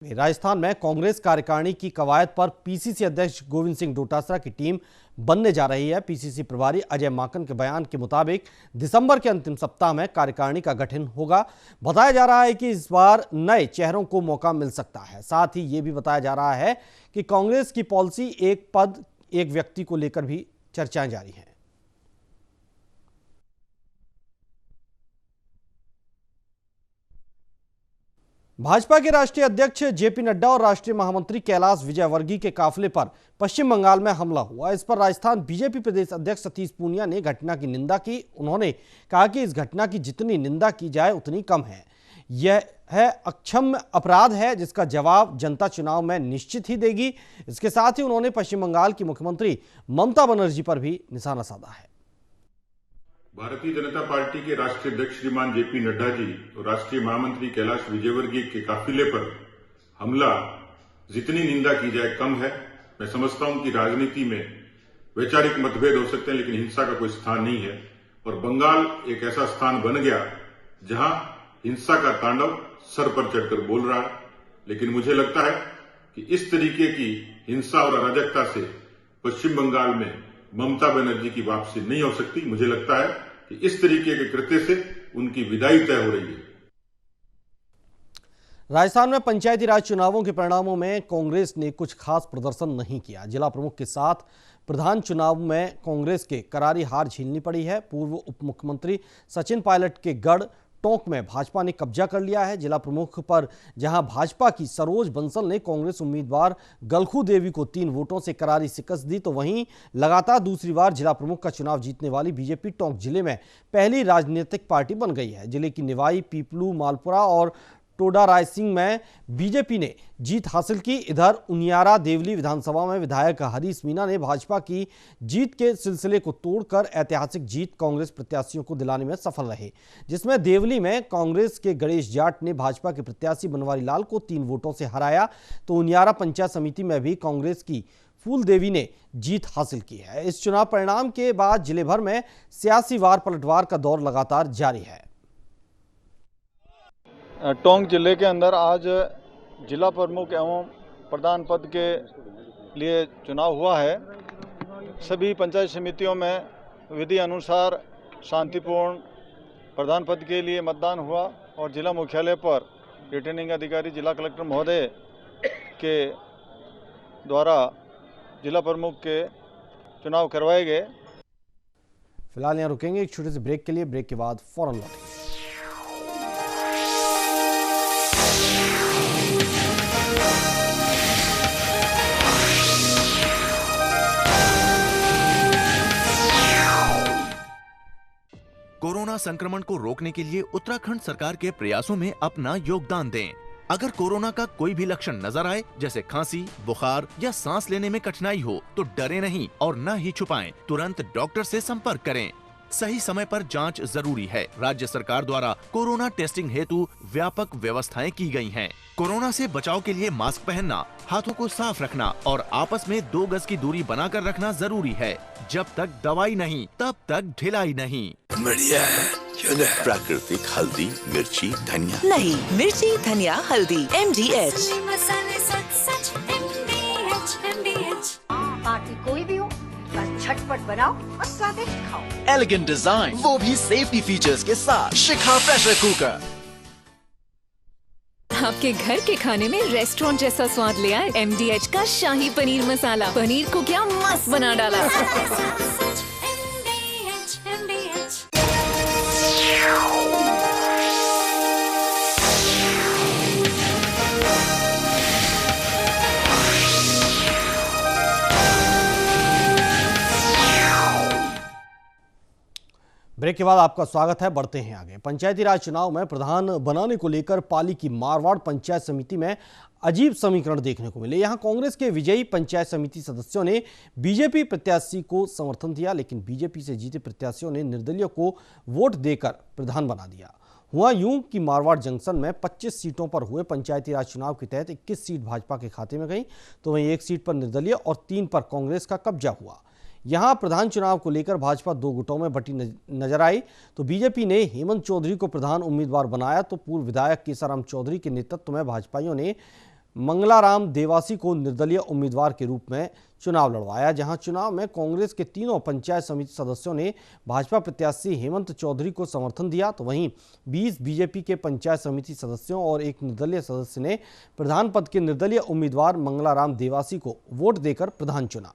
राजस्थान में कांग्रेस कार्यकारिणी की कवायद पर पीसीसी अध्यक्ष गोविंद सिंह डोटासरा की टीम बनने जा रही है। पीसीसी प्रभारी अजय माकन के बयान के मुताबिक दिसंबर के अंतिम सप्ताह में कार्यकारिणी का गठन होगा। बताया जा रहा है कि इस बार नए चेहरों को मौका मिल सकता है। साथ ही ये भी बताया जा रहा है कि कांग्रेस की पॉलिसी एक पद एक व्यक्ति को लेकर भी चर्चाएं जारी हैं। भाजपा के राष्ट्रीय अध्यक्ष जेपी नड्डा और राष्ट्रीय महामंत्री कैलाश विजयवर्गीय के काफिले पर पश्चिम बंगाल में हमला हुआ। इस पर राजस्थान बीजेपी प्रदेश अध्यक्ष सतीश पूनिया ने घटना की निंदा की। उन्होंने कहा कि इस घटना की जितनी निंदा की जाए उतनी कम है। यह अक्षम्य अपराध है जिसका जवाब जनता चुनाव में निश्चित ही देगी। इसके साथ ही उन्होंने पश्चिम बंगाल की मुख्यमंत्री ममता बनर्जी पर भी निशाना साधा है। भारतीय जनता पार्टी के राष्ट्रीय अध्यक्ष श्रीमान जेपी नड्डा जी और राष्ट्रीय महामंत्री कैलाश विजयवर्गीय के काफिले पर हमला जितनी निंदा की जाए कम है। मैं समझता हूं कि राजनीति में वैचारिक मतभेद हो सकते हैं, लेकिन हिंसा का कोई स्थान नहीं है। और बंगाल एक ऐसा स्थान बन गया जहां हिंसा का तांडव सर पर चढ़कर बोल रहा है। लेकिन मुझे लगता है कि इस तरीके की हिंसा और अराजकता से पश्चिम बंगाल में ममता बनर्जी की वापसी नहीं हो सकती। मुझे लगता है कि इस तरीके के कृत्य से उनकी विदाई तय हो रही है। राजस्थान में पंचायती राज चुनावों के परिणामों में कांग्रेस ने कुछ खास प्रदर्शन नहीं किया। जिला प्रमुख के साथ प्रधान चुनाव में कांग्रेस के करारी हार झेलनी पड़ी है। पूर्व उप मुख्यमंत्री सचिन पायलट के गढ़ टोंक में भाजपा ने कब्जा कर लिया है। जिला प्रमुख पर जहां भाजपा की सरोज बंसल ने कांग्रेस उम्मीदवार गलखू देवी को 3 वोटों से करारी शिकस्त दी, तो वहीं लगातार दूसरी बार जिला प्रमुख का चुनाव जीतने वाली बीजेपी टोंक जिले में पहली राजनीतिक पार्टी बन गई है। जिले की निवाई, पीपलू, मालपुरा और टोडा रायसिंह में बीजेपी ने जीत हासिल की। इधर उनियारा देवली विधानसभा में विधायक हरीश मीणा ने भाजपा की जीत के सिलसिले को तोड़कर ऐतिहासिक जीत कांग्रेस प्रत्याशियों को दिलाने में सफल रहे, जिसमें देवली में कांग्रेस के गणेश जाट ने भाजपा के प्रत्याशी बनवारी लाल को 3 वोटों से हराया, तो उनियारा पंचायत समिति में भी कांग्रेस की फूल देवी ने जीत हासिल की है। इस चुनाव परिणाम के बाद जिले भर में सियासी वार पलटवार का दौर लगातार जारी है। टोंक जिले के अंदर आज जिला प्रमुख एवं प्रधान पद के लिए चुनाव हुआ है। सभी पंचायत समितियों में विधि अनुसार शांतिपूर्ण प्रधान पद के लिए मतदान हुआ और जिला मुख्यालय पर रिटर्निंग अधिकारी जिला कलेक्टर महोदय के द्वारा जिला प्रमुख के चुनाव करवाए गए। फिलहाल यहाँ रुकेंगे एक छोटे से ब्रेक के लिए। ब्रेक के बाद फौरन लौटेंगे। कोरोना संक्रमण को रोकने के लिए उत्तराखंड सरकार के प्रयासों में अपना योगदान दें। अगर कोरोना का कोई भी लक्षण नजर आए, जैसे खांसी, बुखार या सांस लेने में कठिनाई हो, तो डरे नहीं और न ही छुपाएं। तुरंत डॉक्टर से संपर्क करें। सही समय पर जांच जरूरी है। राज्य सरकार द्वारा कोरोना टेस्टिंग हेतु व्यापक व्यवस्थाएं की गई हैं। कोरोना से बचाव के लिए मास्क पहनना, हाथों को साफ रखना और आपस में 2 गज की दूरी बनाकर रखना जरूरी है। जब तक दवाई नहीं, तब तक ढिलाई नहीं। बढ़िया है, प्राकृतिक हल्दी, मिर्ची, धनिया। नहीं, मिर्ची, धनिया, हल्दी, MDH। पार्टी कोई भी हो, बस झटपट बनाओ और स्वादिष्ट खाओ। एलिगेंट डिजाइन, वो भी सेफ्टी फीचर्स के साथ। शिखा प्रेशर कुकर। आपके घर के खाने में रेस्टोरेंट जैसा स्वाद ले आए MDH का शाही पनीर मसाला। पनीर को क्या मस्त बना डाला। ब्रेक के बाद आपका स्वागत है। बढ़ते हैं आगे। पंचायती राज चुनाव में प्रधान बनाने को लेकर पाली की मारवाड़ पंचायत समिति में अजीब समीकरण देखने को मिले। यहां कांग्रेस के विजयी पंचायत समिति सदस्यों ने बीजेपी प्रत्याशी को समर्थन दिया, लेकिन बीजेपी से जीते प्रत्याशियों ने निर्दलीय को वोट देकर प्रधान बना दिया। हुआ यूं कि मारवाड़ जंक्शन में 25 सीटों पर हुए पंचायती राज चुनाव के तहत 21 सीट भाजपा के खाते में गई, तो वहीं 1 सीट पर निर्दलीय और 3 पर कांग्रेस का कब्जा हुआ। यहां प्रधान चुनाव को लेकर भाजपा 2 गुटों में बटी नजर आई, तो बीजेपी ने हेमंत चौधरी को प्रधान उम्मीदवार बनाया, तो पूर्व विधायक केसाराम चौधरी के नेतृत्व में भाजपाइयों ने मंगलाराम देवासी को निर्दलीय उम्मीदवार के रूप में चुनाव लड़वाया। जहां चुनाव में कांग्रेस के तीनों पंचायत समिति सदस्यों ने भाजपा प्रत्याशी हेमंत चौधरी को समर्थन दिया, तो वहीं 20 बीजेपी के पंचायत समिति सदस्यों और एक निर्दलीय सदस्य ने प्रधान पद के निर्दलीय उम्मीदवार मंगलाराम देवासी को वोट देकर प्रधान चुना।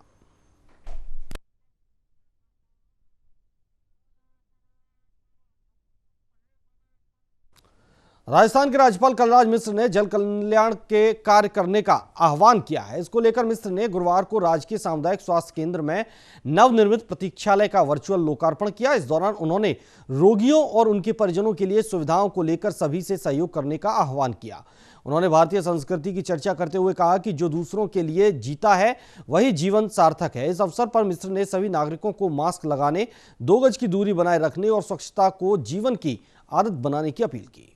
राजस्थान के राज्यपाल कलराज मिश्र ने जल कल्याण के कार्य करने का आह्वान किया है। इसको लेकर मिश्र ने गुरुवार को राजकीय सामुदायिक स्वास्थ्य केंद्र में नवनिर्मित प्रतीक्षालय का वर्चुअल लोकार्पण किया। इस दौरान उन्होंने रोगियों और उनके परिजनों के लिए सुविधाओं को लेकर सभी से सहयोग करने का आह्वान किया। उन्होंने भारतीय संस्कृति की चर्चा करते हुए कहा कि जो दूसरों के लिए जीता है वही जीवन सार्थक है। इस अवसर पर मिश्र ने सभी नागरिकों को मास्क लगाने, 2 गज की दूरी बनाए रखने और स्वच्छता को जीवन की आदत बनाने की अपील की।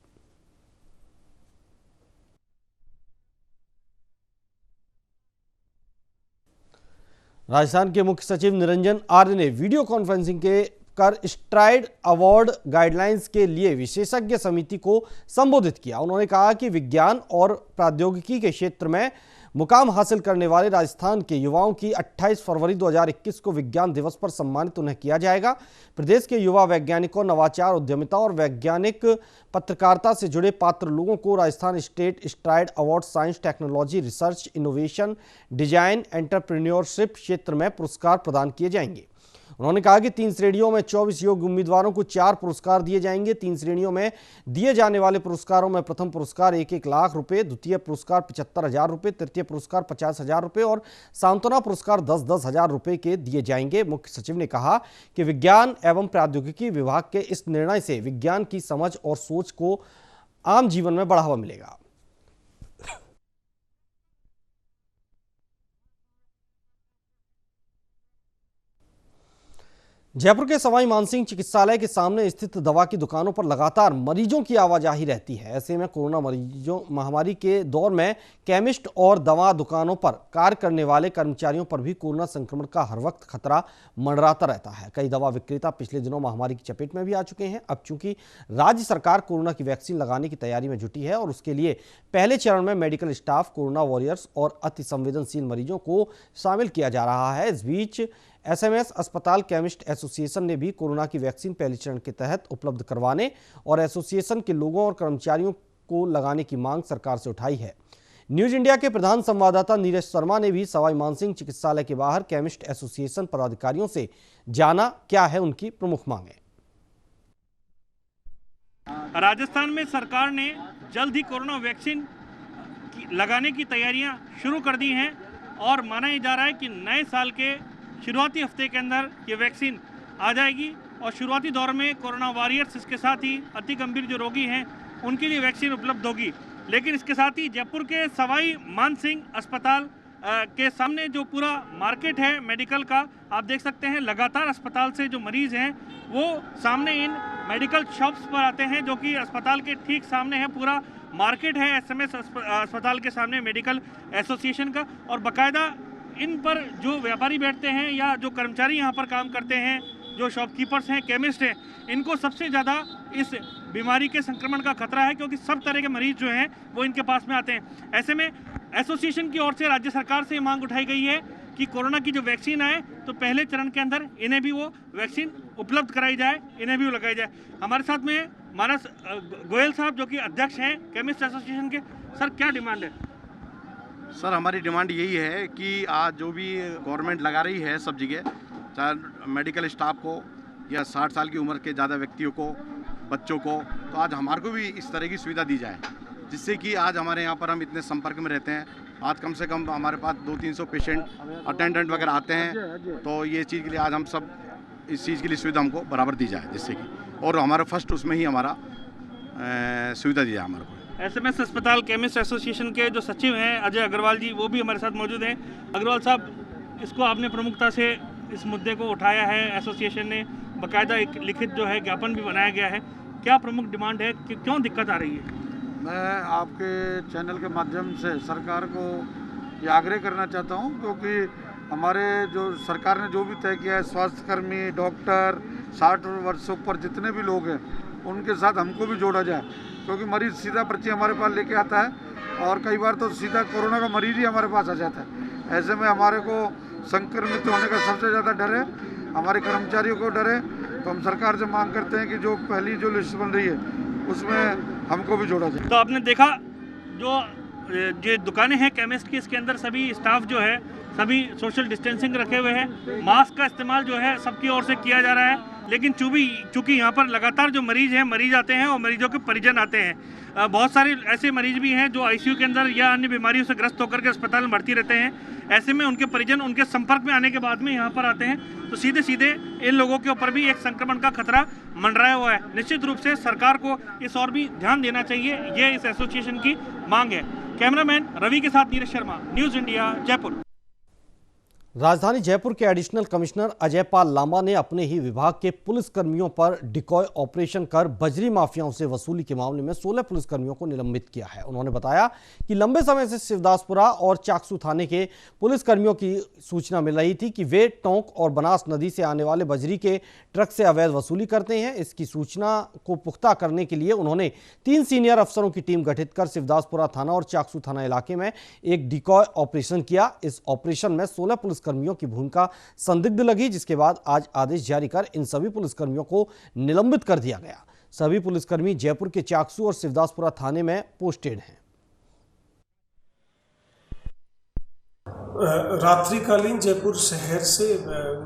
राजस्थान के मुख्य सचिव निरंजन आर्य ने वीडियो कॉन्फ्रेंसिंग के कर स्ट्राइड अवार्ड गाइडलाइंस के लिए विशेषज्ञ समिति को संबोधित किया। उन्होंने कहा कि विज्ञान और प्रौद्योगिकी के क्षेत्र में मुकाम हासिल करने वाले राजस्थान के युवाओं की 28 फरवरी 2021 को विज्ञान दिवस पर सम्मानित उन्हें किया जाएगा। प्रदेश के युवा वैज्ञानिकों, नवाचार, उद्यमिता और वैज्ञानिक पत्रकारिता से जुड़े पात्र लोगों को Rajasthan state STRIDE award science, technology, research, innovation, design, entrepreneurship क्षेत्र में पुरस्कार प्रदान किए जाएंगे। उन्होंने कहा कि 3 श्रेणियों में 24 योग्य उम्मीदवारों को 4 पुरस्कार दिए जाएंगे। 3 श्रेणियों में दिए जाने वाले पुरस्कारों में प्रथम पुरस्कार 1-1 लाख रुपए, द्वितीय पुरस्कार 75,000 रुपए, तृतीय पुरस्कार 50,000 रुपए और सांत्वना पुरस्कार 10-10 हजार रुपए के दिए जाएंगे। मुख्य सचिव ने कहा कि विज्ञान एवं प्रौद्योगिकी विभाग के इस निर्णय से विज्ञान की समझ और सोच को आम जीवन में बढ़ावा मिलेगा। जयपुर के सवाई मानसिंह चिकित्सालय के सामने स्थित दवा की दुकानों पर लगातार मरीजों की आवाजाही रहती है। ऐसे में कोरोना महामारी के दौर में केमिस्ट और दवा दुकानों पर कार्य करने वाले कर्मचारियों पर भी कोरोना संक्रमण का हर वक्त खतरा मंडराता रहता है। कई दवा विक्रेता पिछले दिनों महामारी की चपेट में भी आ चुके हैं। अब चूंकि राज्य सरकार कोरोना की वैक्सीन लगाने की तैयारी में जुटी है और उसके लिए पहले चरण में मेडिकल स्टाफ, कोरोना वॉरियर्स और अति संवेदनशील मरीजों को शामिल किया जा रहा है। इस बीच एसएमएस अस्पताल केमिस्ट एसोसिएशन ने भी कोरोना की वैक्सीन पहले चरण के तहत उपलब्ध करवाने और एसोसिएशन के लोगों और कर्मचारियों को लगाने की मांग सरकार से उठाई है। न्यूज इंडिया के प्रधान संवाददाता नीरज शर्मा ने भी सवाई मानसिंह चिकित्सालय के बाहर केमिस्ट एसोसिएशन पदाधिकारियों से जाना क्या है उनकी प्रमुख मांगें। राजस्थान में सरकार ने जल्द ही कोरोना वैक्सीन लगाने की तैयारियां शुरू कर दी हैं और माना जा रहा है कि नए साल के शुरुआती हफ्ते के अंदर ये वैक्सीन आ जाएगी और शुरुआती दौर में कोरोना वॉरियर्स, इसके साथ ही अति गंभीर जो रोगी हैं उनके लिए वैक्सीन उपलब्ध होगी। लेकिन इसके साथ ही जयपुर के सवाई मानसिंह अस्पताल के सामने जो पूरा मार्केट है मेडिकल का, आप देख सकते हैं लगातार अस्पताल से जो मरीज हैं वो सामने इन मेडिकल शॉप्स पर आते हैं, जो कि अस्पताल के ठीक सामने है। पूरा मार्केट है एसएमएस अस्पताल के सामने मेडिकल एसोसिएशन का, और बाकायदा इन पर जो व्यापारी बैठते हैं या जो कर्मचारी यहाँ पर काम करते हैं, जो शॉपकीपर्स हैं, केमिस्ट हैं, इनको सबसे ज़्यादा इस बीमारी के संक्रमण का खतरा है, क्योंकि सब तरह के मरीज जो हैं वो इनके पास में आते हैं। ऐसे में एसोसिएशन की ओर से राज्य सरकार से मांग उठाई गई है कि कोरोना की जो वैक्सीन आए तो पहले चरण के अंदर इन्हें भी वो वैक्सीन उपलब्ध कराई जाए, इन्हें भी वो लगाई जाए। हमारे साथ में मानस गोयल साहब जो कि अध्यक्ष हैं केमिस्ट एसोसिएशन के। सर, क्या डिमांड है? सर, हमारी डिमांड यही है कि आज जो भी गवर्नमेंट लगा रही है सब जगह, चाहे मेडिकल स्टाफ को या 60 साल की उम्र के ज़्यादा व्यक्तियों को, बच्चों को, तो आज हमारे को भी इस तरह की सुविधा दी जाए, जिससे कि आज हमारे यहाँ पर हम इतने संपर्क में रहते हैं। आज कम से कम हमारे पास 200-300 पेशेंट अटेंडेंट वगैरह आते हैं, तो ये चीज़ के लिए आज हम सब इस चीज़ के लिए सुविधा हमको बराबर दी जाए, जिससे कि और हमारा फर्स्ट उसमें ही हमारा सुविधा दी जाए हमारे को। एसएमएस अस्पताल केमिस्ट एसोसिएशन के जो सचिव हैं अजय अग्रवाल जी, वो भी हमारे साथ मौजूद हैं। अग्रवाल साहब, इसको आपने प्रमुखता से इस मुद्दे को उठाया है, एसोसिएशन ने बाकायदा एक लिखित जो है ज्ञापन भी बनाया गया है, क्या प्रमुख डिमांड है कि क्यों दिक्कत आ रही है? मैं आपके चैनल के माध्यम से सरकार को ये आग्रह करना चाहता हूँ, क्योंकि हमारे जो सरकार ने जो भी तय किया है, स्वास्थ्यकर्मी, डॉक्टर, 60 वर्षों पर जितने भी लोग हैं उनके साथ हमको भी जोड़ा जाए, क्योंकि मरीज सीधा पर्ची हमारे पास लेके आता है और कई बार तो सीधा कोरोना का मरीज ही हमारे पास आ जाता है। ऐसे में हमारे को संक्रमित होने का सबसे ज़्यादा डर है, हमारे कर्मचारियों को डर है। तो हम सरकार से मांग करते हैं कि जो पहली जो लिस्ट बन रही है उसमें हमको भी जोड़ा जाए। तो आपने देखा जो दुकानें हैं केमिस्ट की, इसके अंदर सभी स्टाफ जो है सभी सोशल डिस्टेंसिंग रखे हुए हैं, मास्क का इस्तेमाल जो है सबकी ओर से किया जा रहा है। लेकिन चूंकि यहाँ पर लगातार जो मरीज आते हैं और मरीजों के परिजन आते हैं, बहुत सारे ऐसे मरीज भी हैं जो आईसीयू के अंदर या अन्य बीमारियों से ग्रस्त होकर के अस्पताल में भर्ती रहते हैं। ऐसे में उनके परिजन उनके संपर्क में आने के बाद में यहाँ पर आते हैं, तो सीधे इन लोगों के ऊपर भी एक संक्रमण का खतरा मंडराया हुआ है। निश्चित रूप से सरकार को इस और भी ध्यान देना चाहिए, ये इस एसोसिएशन की मांग है। कैमरामैन रवि के साथ नीरज शर्मा, न्यूज इंडिया, जयपुर। राजधानी जयपुर के एडिशनल कमिश्नर अजय पाल लांबा ने अपने ही विभाग के पुलिसकर्मियों पर डिकॉय ऑपरेशन कर बजरी माफियाओं से वसूली के मामले में 16 पुलिसकर्मियों को निलंबित किया है। उन्होंने बताया कि लंबे समय से शिवदासपुरा और चाकसू थाने के पुलिसकर्मियों की सूचना मिल रही थी कि वे टोंक और बनास नदी से आने वाले बजरी के ट्रक से अवैध वसूली करते हैं। इसकी सूचना को पुख्ता करने के लिए उन्होंने 3 सीनियर अफसरों की टीम गठित कर शिवदासपुरा थाना और चाकसू थाना इलाके में एक डिकॉय ऑपरेशन किया। इस ऑपरेशन में 16 पुलिसकर्मियों की भूमिका संदिग्ध लगी, जिसके बाद आज आदेश जारी कर इन सभी पुलिसकर्मियों को निलंबित कर दिया गया। सभी पुलिसकर्मी जयपुर के चाकसू और शिवदासपुरा थाने में पोस्टेड हैं। रात्रिकालीन जयपुर शहर से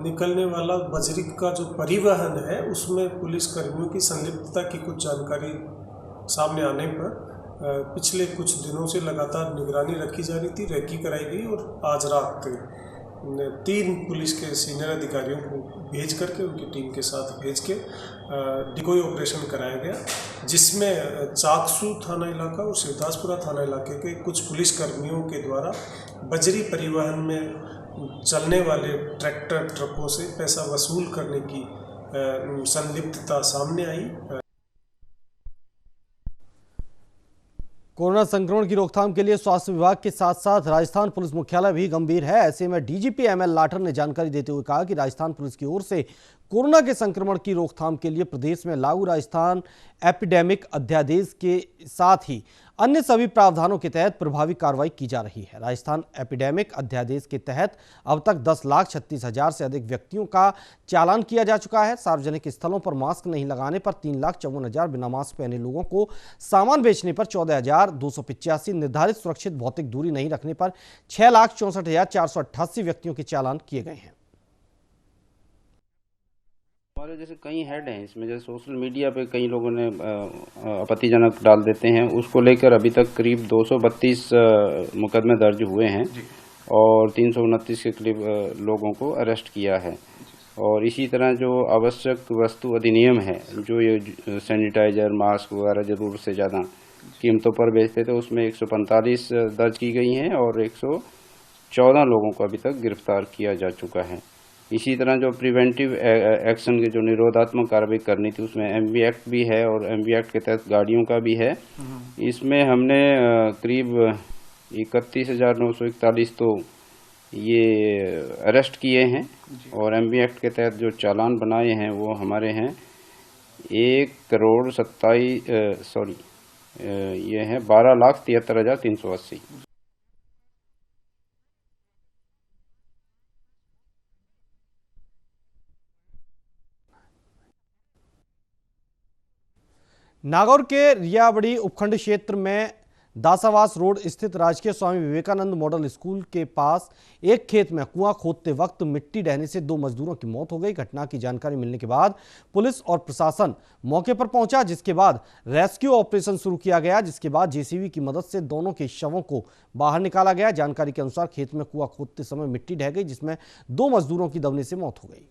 निकलने वाला बजरी का जो परिवहन है उसमें पुलिसकर्मियों की संलिप्तता की कुछ जानकारी सामने आने पर पिछले कुछ दिनों से लगातार निगरानी रखी जा रही थी, रेकी कराई गई और आज रात 3 पुलिस के सीनियर अधिकारियों को भेज करके उनकी टीम के साथ भेज के डिकॉय ऑपरेशन कराया गया, जिसमें चाकसू थाना इलाका और शिवदासपुरा थाना इलाके के कुछ पुलिसकर्मियों के द्वारा बजरी परिवहन में चलने वाले ट्रैक्टर ट्रकों से पैसा वसूल करने की संलिप्तता सामने आई। कोरोना संक्रमण की रोकथाम के लिए स्वास्थ्य विभाग के साथ साथ राजस्थान पुलिस मुख्यालय भी गंभीर है। ऐसे में डीजीपी एमएल लाठर ने जानकारी देते हुए कहा कि राजस्थान पुलिस की ओर से कोरोना के संक्रमण की रोकथाम के लिए प्रदेश में लागू राजस्थान एपिडेमिक अध्यादेश के साथ ही अन्य सभी प्रावधानों के तहत प्रभावी कार्रवाई की जा रही है। राजस्थान एपिडेमिक अध्यादेश के तहत अब तक 10,36,000 से अधिक व्यक्तियों का चालान किया जा चुका है। सार्वजनिक स्थलों पर मास्क नहीं लगाने पर 3,54,000, बिना मास्क पहने लोगों को सामान बेचने पर 14,285, निर्धारित सुरक्षित भौतिक दूरी नहीं रखने पर 6,64,488 व्यक्तियों के चालान किए गए हैं। हमारे जैसे कई हेड हैं इसमें, जैसे सोशल मीडिया पे कई लोगों ने आपत्तिजनक डाल देते हैं, उसको लेकर अभी तक करीब 232 मुकदमे दर्ज हुए हैं और 329 के करीब लोगों को अरेस्ट किया है। और इसी तरह जो आवश्यक वस्तु अधिनियम है, जो ये सैनिटाइजर, मास्क वगैरह ज़रूरत से ज़्यादा कीमतों पर बेचते थे, उसमें 145 दर्ज की गई हैं और 114 लोगों को अभी तक गिरफ्तार किया जा चुका है। इसी तरह जो प्रिवेंटिव एक्शन के जो निरोधात्मक कार्रवाई करनी थी, उसमें एमवी एक्ट भी है और एमवी एक्ट के तहत गाड़ियों का भी है। इसमें हमने करीब 31,941 तो ये अरेस्ट किए हैं और एमवी एक्ट के तहत जो चालान बनाए हैं वो हमारे हैं 12,73,380। नागौर के रियाबड़ी उपखंड क्षेत्र में दासावास रोड स्थित राजकीय स्वामी विवेकानंद मॉडल स्कूल के पास एक खेत में कुआं खोदते वक्त मिट्टी ढहने से 2 मजदूरों की मौत हो गई। घटना की जानकारी मिलने के बाद पुलिस और प्रशासन मौके पर पहुंचा, जिसके बाद रेस्क्यू ऑपरेशन शुरू किया गया, जिसके बाद जेसीबी की मदद से दोनों के शवों को बाहर निकाला गया। जानकारी के अनुसार खेत में कुआं खोदते समय मिट्टी ढह गई, जिसमें 2 मजदूरों की दबने से मौत हो गई।